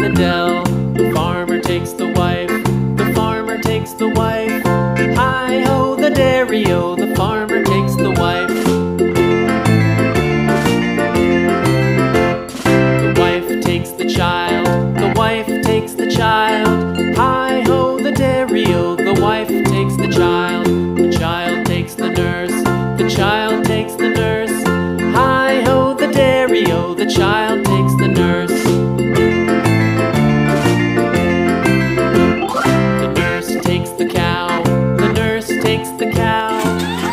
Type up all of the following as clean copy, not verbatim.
the dell. The farmer takes the wife, the farmer takes the wife. Hi-ho, the dairy-o, the farmer takes the wife. The wife takes the child, the wife takes the child. Hi-ho, the dairy-o, the wife takes the child. The child takes the nurse, the child takes the nurse. Hi-ho, the dairy-o, the child takes the nurse. The nurse takes the cow, the nurse takes the cow.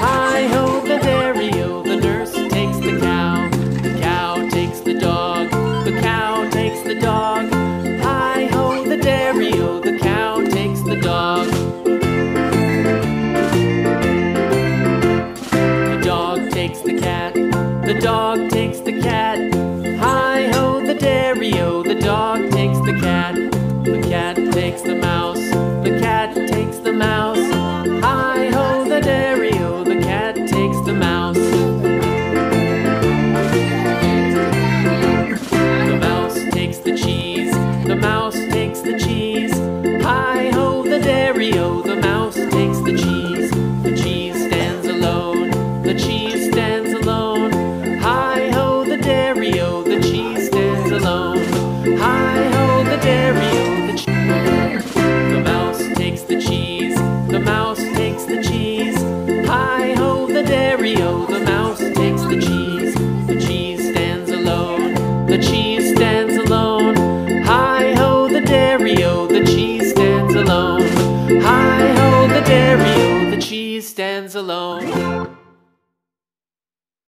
Hi-ho, the dairy-o, the nurse takes the cow. The cow takes the dog, the cow takes the dog. Hi-ho, the dairy-o, the cow takes the dog. The dog takes the cat, the dog takes the cat. Hi-ho, the dairy-o, the dog takes the cat. The cat takes the mouse, the cat takes the mouse. Hi-ho, the dairy-o, the cat takes the mouse. The mouse takes the cheese, the mouse takes the cheese. Hi-ho, the dairy-o, the mouse takes the cheese. The cheese stands alone, the cheese stands alone. Hi-ho, the dairy-o, the cheese stands alone. Hi-ho, the dairy-o, the cheese. The mouse takes the cheese, the mouse takes the cheese. Hi-ho, the dairy-o, the mouse takes the cheese. The cheese stands alone, the cheese stands alone. Hi-ho, the dairy-o, the cheese stands alone. Hi-ho, the dairy-o, the cheese stands alone.